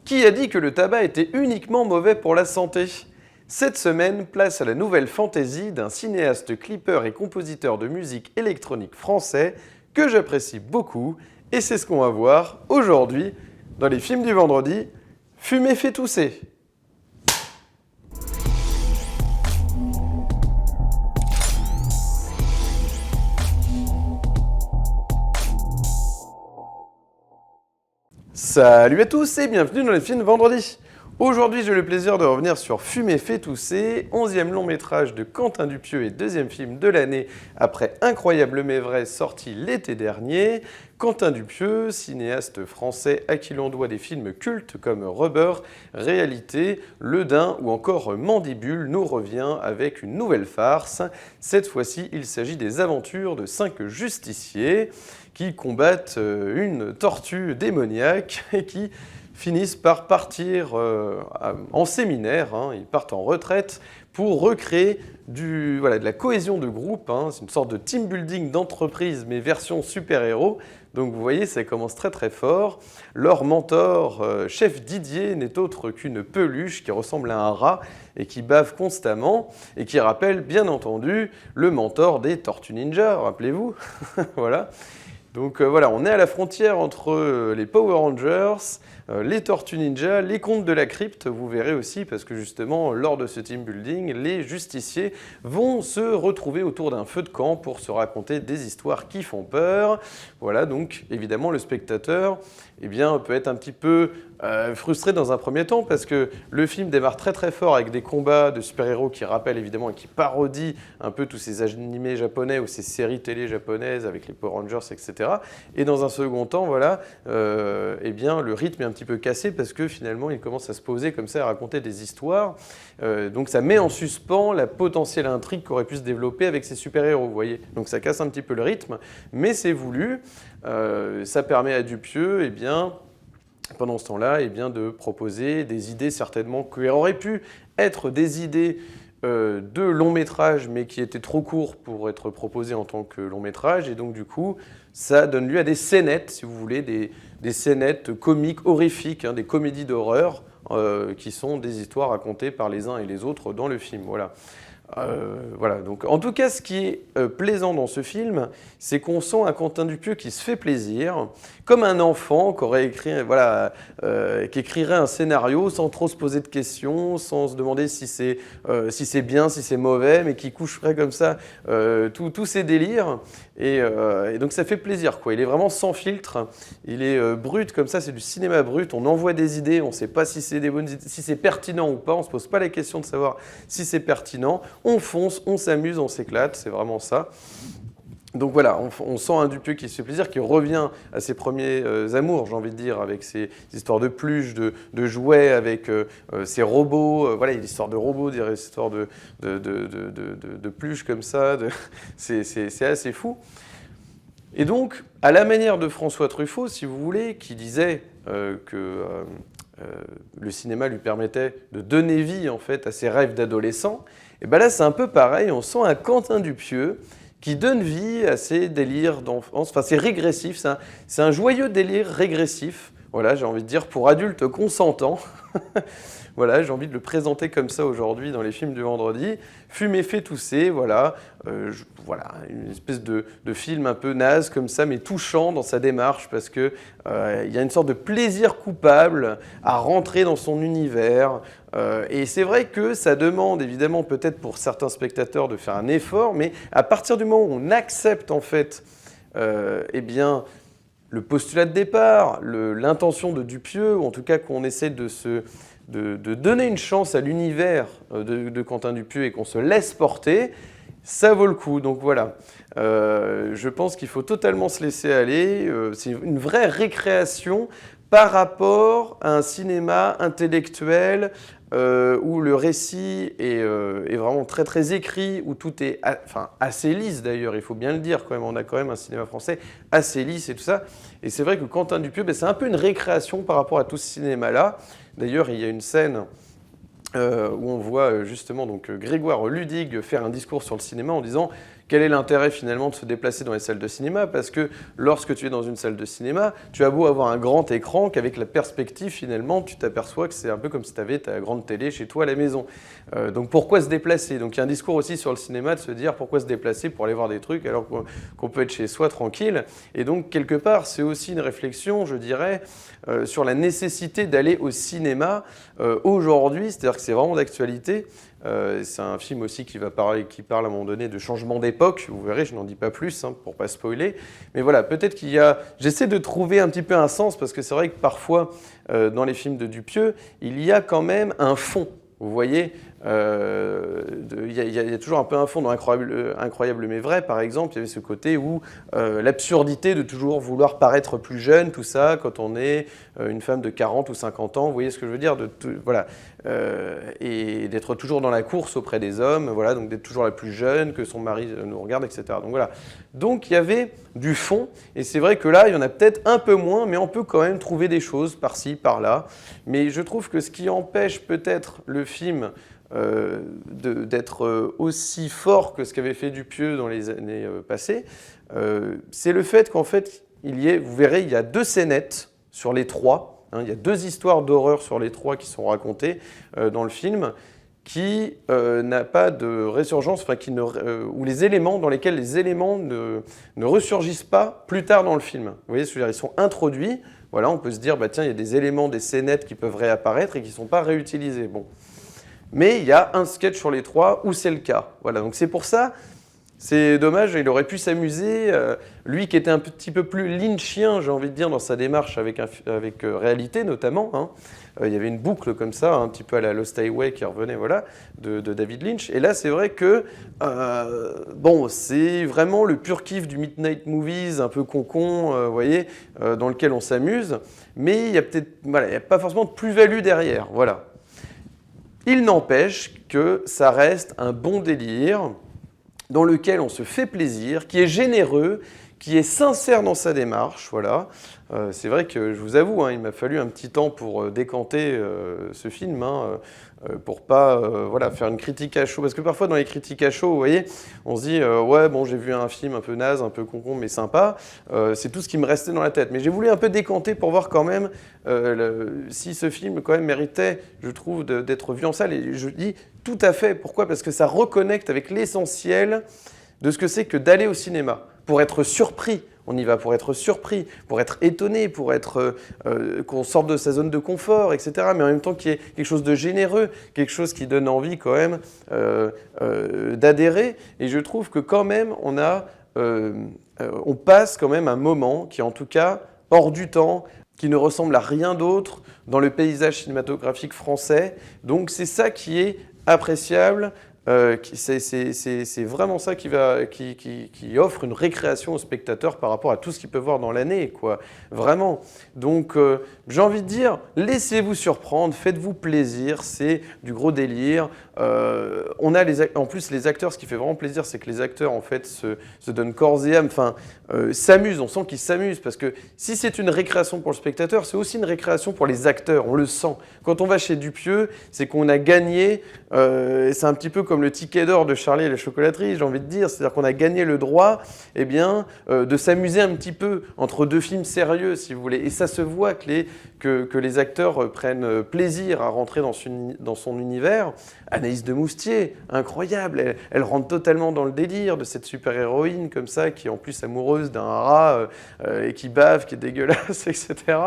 Qui a dit que le tabac était uniquement mauvais pour la santé? Cette semaine, place à la nouvelle fantaisie d'un cinéaste clippeur et compositeur de musique électronique français que j'apprécie beaucoup, et c'est ce qu'on va voir aujourd'hui dans les films du vendredi. Fumer fait tousser. Salut à tous et bienvenue dans les films vendredi. Aujourd'hui, j'ai le plaisir de revenir sur Fumer fait tousser, 11e long métrage de Quentin Dupieux et deuxième film de l'année après Incroyable mais vrai sorti l'été dernier. Quentin Dupieux, cinéaste français à qui l'on doit des films cultes comme Rubber, Réalité, Le Dain ou encore Mandibule, nous revient avec une nouvelle farce. Cette fois-ci, il s'agit des aventures de 5 justiciers qui combattent une tortue démoniaque et qui finissent par partir en séminaire, ils partent en retraite pour recréer de la cohésion de groupe. C'est une sorte de team building d'entreprise, mais version super-héros. Donc vous voyez, ça commence très très fort. Leur mentor, chef Didier, n'est autre qu'une peluche qui ressemble à un rat et qui bave constamment et qui rappelle bien entendu le mentor des Tortues Ninja, rappelez-vous. Voilà. Donc voilà, on est à la frontière entre les Power Rangers, les Tortues Ninja, les Contes de la Crypte, vous verrez aussi, parce que justement, lors de ce team building, les justiciers vont se retrouver autour d'un feu de camp pour se raconter des histoires qui font peur. Voilà, donc évidemment, le spectateur peut être un petit peu frustré dans un premier temps, parce que le film démarre très très fort avec des combats de super-héros qui rappellent évidemment et qui parodient un peu tous ces animés japonais ou ces séries télé japonaises avec les Power Rangers, etc. Et dans un second temps, voilà, le rythme est un petit peu cassé parce que finalement, il commence à se poser comme ça, à raconter des histoires. Donc ça met en suspens la potentielle intrigue qu'aurait pu se développer avec ces super-héros, vous voyez. Donc ça casse un petit peu le rythme, mais c'est voulu. Ça permet à Dupieux, pendant ce temps-là, de proposer des idées certainement qui auraient pu être des idées de long métrage, mais qui étaient trop courts pour être proposés en tant que long métrage. Et donc, du coup, ça donne lieu à des scénettes, si vous voulez, des scénettes comiques, horrifiques, des comédies d'horreur, qui sont des histoires racontées par les uns et les autres dans le film. Voilà. Donc, en tout cas, ce qui est plaisant dans ce film, c'est qu'on sent un Quentin Dupieux qui se fait plaisir, comme un enfant qui écrirait un scénario sans trop se poser de questions, sans se demander si c'est bien, si c'est mauvais, mais qui coucherait comme ça tous ses délires. Et donc ça fait plaisir, quoi. Il est vraiment sans filtre, il est brut comme ça, c'est du cinéma brut. On envoie des idées, on ne sait pas si c'est des bonnes idées, si c'est pertinent ou pas, on ne se pose pas la question de savoir si c'est pertinent. On fonce, on s'amuse, on s'éclate, c'est vraiment ça. Donc voilà, on sent un Dupieux qui se fait plaisir, qui revient à ses premiers amours, j'ai envie de dire, avec ses histoires de peluches, de jouets, avec ses robots. Il y a des histoires de robots, des histoires de peluches comme ça. C'est assez fou. Et donc, à la manière de François Truffaut, si vous voulez, qui disait que le cinéma lui permettait de donner vie en fait à ses rêves d'adolescent, et là c'est un peu pareil, on sent un Quentin Dupieux qui donne vie à ses délires d'enfance. Enfin, c'est régressif, c'est un joyeux délire régressif, voilà, j'ai envie de dire, pour adultes consentants. Voilà, j'ai envie de le présenter comme ça aujourd'hui dans les films du vendredi. Fumer fait tousser, voilà, une espèce de film un peu naze comme ça, mais touchant dans sa démarche, parce que il y a une sorte de plaisir coupable à rentrer dans son univers. Et c'est vrai que ça demande évidemment peut-être pour certains spectateurs de faire un effort, mais à partir du moment où on accepte en fait, le postulat de départ, l'intention de Dupieux, ou en tout cas qu'on essaie de donner une chance à l'univers de Quentin Dupieux et qu'on se laisse porter, ça vaut le coup. Donc voilà, je pense qu'il faut totalement se laisser aller. C'est une vraie récréation par rapport à un cinéma intellectuel où le récit est vraiment très très écrit, où tout est assez lisse d'ailleurs, il faut bien le dire quand même, on a quand même un cinéma français assez lisse et tout ça. Et c'est vrai que Quentin Dupieux, c'est un peu une récréation par rapport à tout ce cinéma-là. D'ailleurs, il y a une scène où on voit justement Grégoire Ludig faire un discours sur le cinéma en disant quel est l'intérêt finalement de se déplacer dans les salles de cinéma? Parce que lorsque tu es dans une salle de cinéma, tu as beau avoir un grand écran, qu'avec la perspective finalement, tu t'aperçois que c'est un peu comme si tu avais ta grande télé chez toi à la maison. Donc pourquoi se déplacer? Donc il y a un discours aussi sur le cinéma de se dire pourquoi se déplacer pour aller voir des trucs alors qu'on peut être chez soi tranquille. Et donc quelque part, c'est aussi une réflexion, je dirais, sur la nécessité d'aller au cinéma aujourd'hui, c'est-à-dire que c'est vraiment d'actualité. C'est un film aussi qui parle à un moment donné de changement d'époque. Vous verrez, je n'en dis pas plus pour pas spoiler. Mais voilà, peut-être qu'il y a... J'essaie de trouver un petit peu un sens parce que c'est vrai que parfois, dans les films de Dupieux, il y a quand même un fond. Vous voyez, il y a toujours un peu un fond dans Incroyable mais vrai, par exemple. Il y avait ce côté où l'absurdité de toujours vouloir paraître plus jeune, tout ça, quand on est une femme de 40 ou 50 ans, vous voyez ce que je veux dire, voilà, et d'être toujours dans la course auprès des hommes, voilà, donc d'être toujours la plus jeune, que son mari nous regarde, etc. Donc voilà. Donc il y avait du fond, et c'est vrai que là, il y en a peut-être un peu moins, mais on peut quand même trouver des choses par-ci, par-là. Mais je trouve que ce qui empêche peut-être le film d'être aussi fort que ce qu'avait fait Dupieux dans les années passées, c'est le fait qu'en fait, vous verrez, il y a 2 scénettes sur les 3, il y a 2 histoires d'horreur sur les 3 qui sont racontées dans le film, qui n'a pas de résurgence, enfin, ou les éléments dans lesquels les éléments ne ressurgissent pas plus tard dans le film. Vous voyez, c'est-à-dire ils sont introduits, voilà, on peut se dire, bah, tiens, il y a des éléments, des scénettes qui peuvent réapparaître et qui ne sont pas réutilisés. Bon. Mais il y a un sketch sur les 3 où c'est le cas. Voilà, donc c'est pour ça, c'est dommage, il aurait pu s'amuser. Lui qui était un petit peu plus lynchien, j'ai envie de dire, dans sa démarche avec Réalité notamment. Il y avait une boucle comme ça, un petit peu à la Lost Highway qui revenait, voilà, de David Lynch. Et là, c'est vrai que, bon, c'est vraiment le pur kiff du Midnight Movies, un peu con-con, vous voyez, dans lequel on s'amuse. Mais il y a peut-être, voilà, il n'y a pas forcément de plus-value derrière, voilà. Il n'empêche que ça reste un bon délire dans lequel on se fait plaisir, qui est généreux, qui est sincère dans sa démarche. Voilà. C'est vrai que je vous avoue, il m'a fallu un petit temps pour décanter ce film, pour pas voilà, faire une critique à chaud. Parce que parfois dans les critiques à chaud, vous voyez, on se dit ouais, bon, j'ai vu un film un peu naze, un peu concon, mais sympa. C'est tout ce qui me restait dans la tête. Mais j'ai voulu un peu décanter pour voir quand même si ce film quand même méritait, je trouve, d'être vu en salle. Et je dis tout à fait. Pourquoi? Parce que ça reconnecte avec l'essentiel de ce que c'est que d'aller au cinéma, pour être surpris. On y va pour être surpris, pour être étonné, pour être qu'on sorte de sa zone de confort, etc. Mais en même temps qu'il y ait quelque chose de généreux, quelque chose qui donne envie quand même d'adhérer. Et je trouve que quand même on passe quand même un moment qui est en tout cas hors du temps, qui ne ressemble à rien d'autre dans le paysage cinématographique français. Donc c'est ça qui est appréciable. C'est vraiment ça qui offre une récréation aux spectateurs par rapport à tout ce qu'ils peuvent voir dans l'année, quoi. Vraiment. Donc, j'ai envie de dire, laissez-vous surprendre, faites-vous plaisir, c'est du gros délire. En plus, les acteurs, ce qui fait vraiment plaisir, c'est que les acteurs, en fait, se donnent corps et âme, enfin, s'amusent, on sent qu'ils s'amusent, parce que si c'est une récréation pour le spectateur, c'est aussi une récréation pour les acteurs, on le sent. Quand on va chez Dupieux, c'est qu'on a gagné, c'est un petit peu comme le ticket d'or de Charlie et la chocolaterie, j'ai envie de dire, c'est-à-dire qu'on a gagné le droit de s'amuser un petit peu entre 2 films sérieux, si vous voulez. Et ça se voit que les acteurs prennent plaisir à rentrer dans son univers. Anaïs de Moustier, incroyable, elle rentre totalement dans le délire de cette super-héroïne comme ça, qui est en plus amoureuse d'un rat et qui bave, qui est dégueulasse, etc.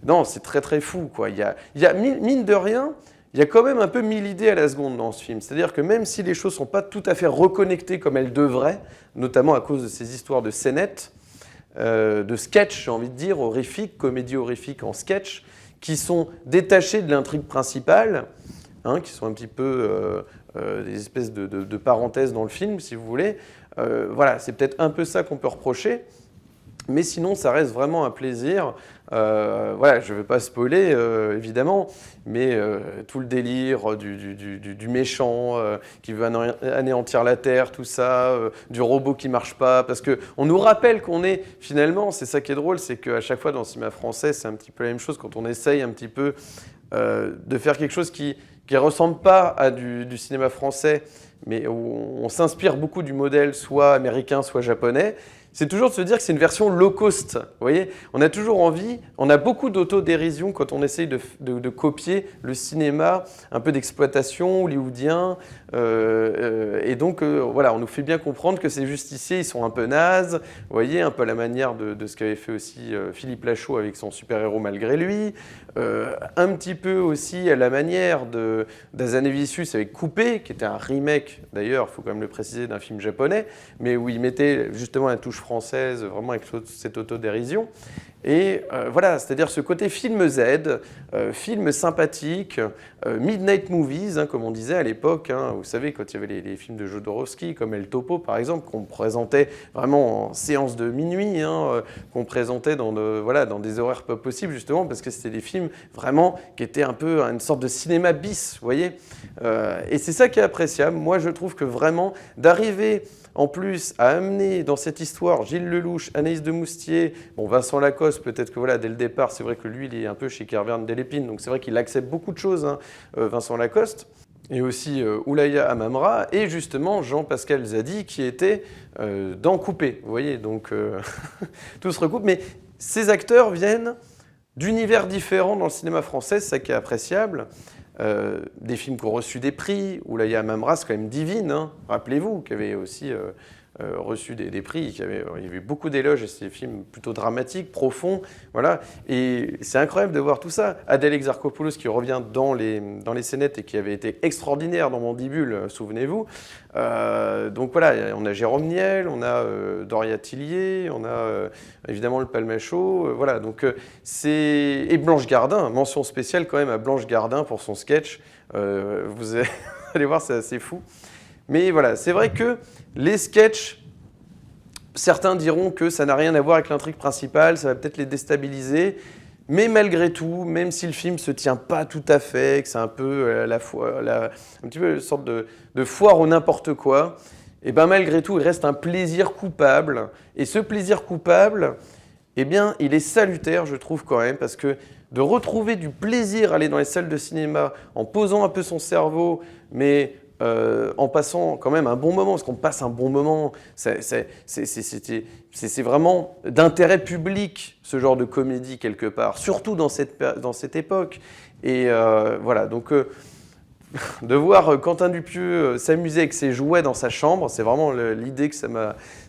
Non, c'est très très fou, quoi. Il y a mine de rien, il y a quand même un peu 1000 idées à la seconde dans ce film. C'est-à-dire que même si les choses ne sont pas tout à fait reconnectées comme elles devraient, notamment à cause de ces histoires de scénettes, de sketch, j'ai envie de dire, horrifiques, comédies horrifiques en sketch, qui sont détachées de l'intrigue principale, qui sont un petit peu des espèces de parenthèses dans le film, si vous voulez. Voilà, c'est peut-être un peu ça qu'on peut reprocher. Mais sinon, ça reste vraiment un plaisir. Voilà, je ne vais pas spoiler, évidemment, mais tout le délire du méchant qui veut anéantir la Terre, tout ça, du robot qui ne marche pas, parce qu'on nous rappelle qu'on est, finalement, c'est ça qui est drôle, c'est qu'à chaque fois dans le cinéma français, c'est un petit peu la même chose quand on essaye un petit peu de faire quelque chose qui ne ressemble pas à du cinéma français, mais où on s'inspire beaucoup du modèle soit américain, soit japonais, c'est toujours de se dire que c'est une version low cost. Vous voyez, on a toujours envie, on a beaucoup d'autodérision quand on essaye de copier le cinéma un peu d'exploitation hollywoodien. Et donc, voilà, on nous fait bien comprendre que ces justiciers, ils sont un peu nazes. Vous voyez, un peu à la manière de ce qu'avait fait aussi Philippe Lachaud avec son super-héros malgré lui. Un petit peu aussi à la manière d'Azanavicius avec Coupé, qui était un remake, d'ailleurs, il faut quand même le préciser, d'un film japonais, mais où il mettait justement la touche française, vraiment avec cette autodérision. Et voilà, c'est-à-dire ce côté film Z, film sympathique, midnight movies, hein, comme on disait à l'époque. Hein, vous savez, quand il y avait les films de Jodorowsky, comme El Topo par exemple, qu'on présentait vraiment en séance de minuit, hein, qu'on présentait dans des horaires pas possibles, justement, parce que c'était des films vraiment qui étaient un peu une sorte de cinéma bis, vous voyez. Et c'est ça qui est appréciable. Moi, je trouve que vraiment, d'arriver en plus à amener dans cette histoire Gilles Lelouch, Anaïs de Moustier, bon, Vincent Lacoste, peut-être que voilà, dès le départ, c'est vrai que lui, il est un peu chez Kerverne Delépine, donc c'est vrai qu'il accepte beaucoup de choses, hein, Vincent Lacoste, et aussi Oulaya Amamra, et justement Jean-Pascal Zadi, qui était dans Coupé, vous voyez, donc tout se recoupe, mais ces acteurs viennent d'univers différents dans le cinéma français, c'est ça qui est appréciable. Des films qui ont reçu des prix, Oulaya Amamra, c'est quand même Divine, hein, rappelez-vous, qui avait aussi reçu des prix, il y avait beaucoup d'éloges, et c'est des films plutôt dramatiques, profonds, voilà, et c'est incroyable de voir tout ça. Adèle Exarchopoulos qui revient dans les scénettes et qui avait été extraordinaire dans Mandibule, souvenez-vous. Donc voilà, on a Jérôme Niel, on a Doria Tillier, on a évidemment le Palmachot, voilà, donc et Blanche Gardin, mention spéciale quand même à Blanche Gardin pour son sketch, vous allez voir, c'est assez fou. Mais voilà, c'est vrai que les sketchs, certains diront que ça n'a rien à voir avec l'intrigue principale, ça va peut-être les déstabiliser, mais malgré tout, même si le film se tient pas tout à fait, que c'est un peu un petit peu une sorte de foire au n'importe quoi, et ben malgré tout, il reste un plaisir coupable. Et ce plaisir coupable, eh bien, il est salutaire, je trouve quand même, parce que de retrouver du plaisir à aller dans les salles de cinéma en posant un peu son cerveau, mais en passant quand même un bon moment, parce qu'on passe un bon moment, c'est vraiment d'intérêt public, ce genre de comédie quelque part, surtout dans cette époque. Et voilà, donc de voir Quentin Dupieux s'amuser avec ses jouets dans sa chambre, c'est vraiment l'idée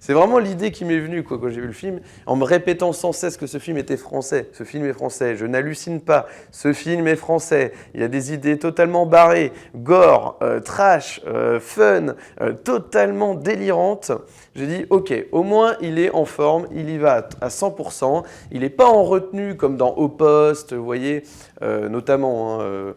c'est vraiment l'idée qui m'est venue quand j'ai vu le film, en me répétant sans cesse que ce film était français. Ce film est français, je n'hallucine pas. Ce film est français. Il y a des idées totalement barrées, gore, trash, fun, totalement délirantes. J'ai dit, ok, au moins il est en forme, il y va à 100%. Il n'est pas en retenue comme dans Au Poste, vous voyez, notamment. Hein,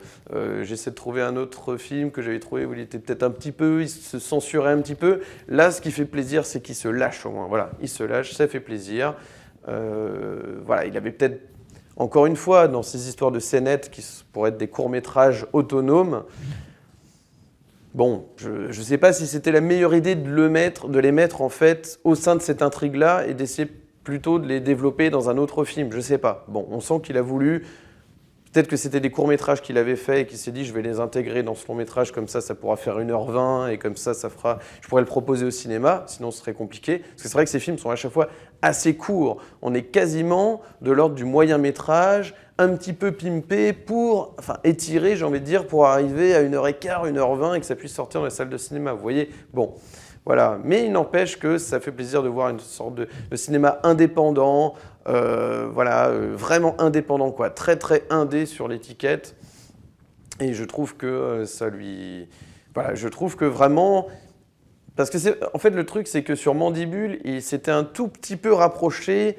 j'essaie de trouver un autre film que j'avais trouvé où il était peut-être un petit peu, il se censurait un petit peu. Là, ce qui fait plaisir, c'est qu'il se lâche au moins. Voilà, il se lâche, ça fait plaisir. Voilà, il avait peut-être, encore une fois, dans ces histoires de scénettes qui pourraient être des courts-métrages autonomes, bon, je ne sais pas si c'était la meilleure idée de les mettre en fait au sein de cette intrigue-là et d'essayer plutôt de les développer dans un autre film. Je ne sais pas. Bon, on sent qu'il a voulu. Peut-être que c'était des courts-métrages qu'il avait fait et qu'il s'est dit je vais les intégrer dans ce long-métrage, comme ça pourra faire 1h20 et comme ça je pourrais le proposer au cinéma, sinon ce serait compliqué. Parce que c'est vrai que ces films sont à chaque fois assez courts. On est quasiment de l'ordre du moyen-métrage, un petit peu pimpé étiré, j'ai envie de dire, pour arriver à 1h15, 1h20 et que ça puisse sortir dans les salles de cinéma. Vous voyez, bon. Voilà, mais il n'empêche que ça fait plaisir de voir une sorte de cinéma indépendant, vraiment indépendant, quoi, très très indé sur l'étiquette. Et je trouve que je trouve que vraiment, parce que en fait le truc c'est que sur Mandibule, il s'était un tout petit peu rapproché.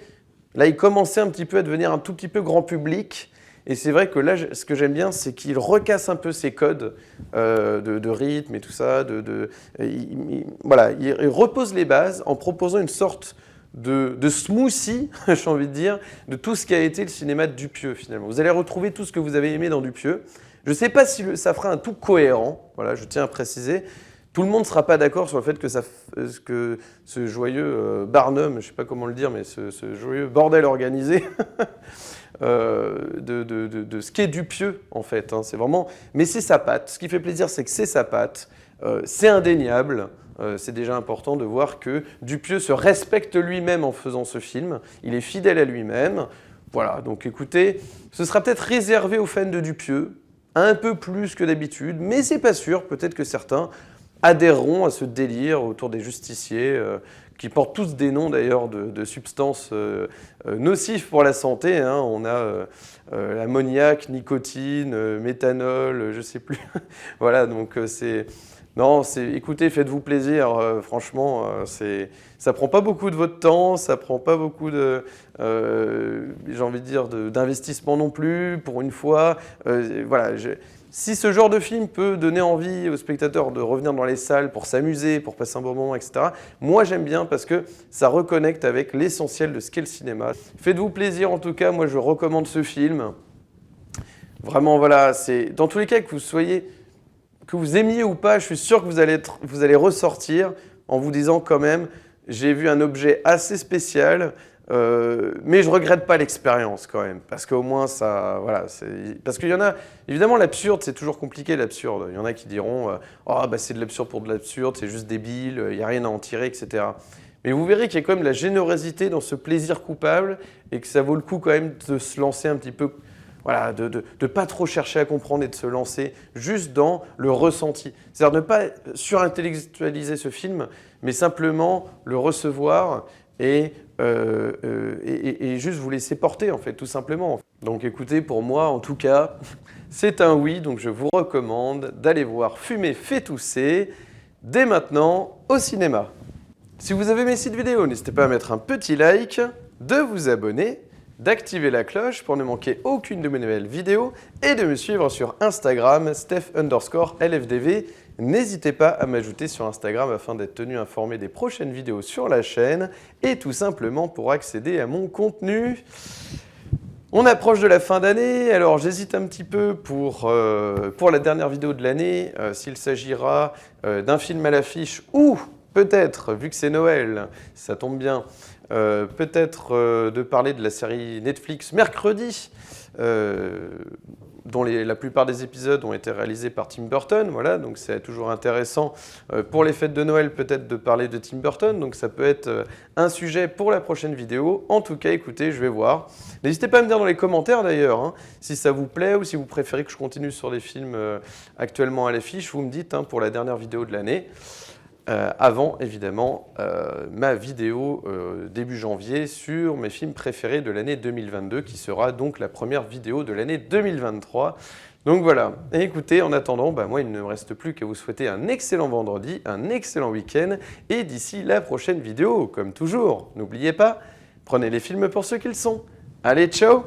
Là, il commençait un petit peu à devenir un tout petit peu grand public. Et c'est vrai que là, ce que j'aime bien, c'est qu'il recasse un peu ses codes de rythme et tout ça. Il repose les bases en proposant une sorte de smoothie, j'ai envie de dire, de tout ce qui a été le cinéma de Dupieux, finalement. Vous allez retrouver tout ce que vous avez aimé dans Dupieux. Je ne sais pas si ça fera un tout cohérent, voilà, je tiens à préciser. Tout le monde ne sera pas d'accord sur le fait que ce joyeux Barnum, je ne sais pas comment le dire, mais ce joyeux bordel organisé de ce qu'est Dupieux, en fait. Hein. C'est vraiment... Mais c'est sa patte. Ce qui fait plaisir, c'est que c'est sa patte. C'est indéniable. C'est déjà important de voir que Dupieux se respecte lui-même en faisant ce film. Il est fidèle à lui-même. Voilà, donc écoutez, ce sera peut-être réservé aux fans de Dupieux, un peu plus que d'habitude, mais c'est pas sûr. Peut-être que certains adhéreront à ce délire autour des justiciers, qui portent tous des noms d'ailleurs de substances nocives pour la santé. Hein. On a l'ammoniac, nicotine, méthanol, je sais plus. Voilà, donc c'est... Non, écoutez, faites-vous plaisir, franchement, ça prend pas beaucoup de votre temps, ça prend pas beaucoup de, j'ai envie de dire, d'investissement non plus, pour une fois. Voilà, si ce genre de film peut donner envie aux spectateurs de revenir dans les salles pour s'amuser, pour passer un bon moment, etc., moi j'aime bien parce que ça reconnecte avec l'essentiel de ce qu'est le cinéma. Faites-vous plaisir en tout cas, moi je recommande ce film. Vraiment, voilà, c'est dans tous les cas que vous aimiez ou pas, je suis sûr que vous allez ressortir en vous disant quand même, j'ai vu un objet assez spécial, mais je regrette pas l'expérience quand même, parce qu'au moins ça, voilà, parce qu'il y en a, évidemment l'absurde c'est toujours compliqué l'absurde, il y en a qui diront, oh bah c'est de l'absurde pour de l'absurde, c'est juste débile, il n'y a rien à en tirer, etc. Mais vous verrez qu'il y a quand même de la générosité dans ce plaisir coupable et que ça vaut le coup quand même de se lancer un petit peu. Voilà, de ne pas trop chercher à comprendre et de se lancer juste dans le ressenti. C'est-à-dire ne pas surintellectualiser ce film, mais simplement le recevoir et juste vous laisser porter, en fait, tout simplement. Donc écoutez, pour moi, en tout cas, c'est un oui, donc je vous recommande d'aller voir Fumer fait tousser dès maintenant au cinéma. Si vous avez aimé cette vidéo, n'hésitez pas à mettre un petit like, de vous abonner, d'activer la cloche pour ne manquer aucune de mes nouvelles vidéos et de me suivre sur Instagram, Steph_LFDV. N'hésitez pas à m'ajouter sur Instagram afin d'être tenu informé des prochaines vidéos sur la chaîne et tout simplement pour accéder à mon contenu. On approche de la fin d'année, alors j'hésite un petit peu pour la dernière vidéo de l'année, s'il s'agira d'un film à l'affiche ou peut-être, vu que c'est Noël, ça tombe bien, peut-être de parler de la série Netflix Mercredi, dont la plupart des épisodes ont été réalisés par Tim Burton. Voilà, donc c'est toujours intéressant pour les fêtes de Noël peut-être de parler de Tim Burton. Donc ça peut être un sujet pour la prochaine vidéo. En tout cas, écoutez, je vais voir. N'hésitez pas à me dire dans les commentaires d'ailleurs, hein, si ça vous plaît ou si vous préférez que je continue sur les films actuellement à l'affiche. Vous me dites hein, pour la dernière vidéo de l'année. Avant, évidemment, ma vidéo début janvier sur mes films préférés de l'année 2022, qui sera donc la première vidéo de l'année 2023. Donc voilà, et écoutez, en attendant, moi il ne me reste plus qu'à vous souhaiter un excellent vendredi, un excellent week-end, et d'ici la prochaine vidéo, comme toujours, n'oubliez pas, prenez les films pour ce qu'ils sont. Allez, ciao!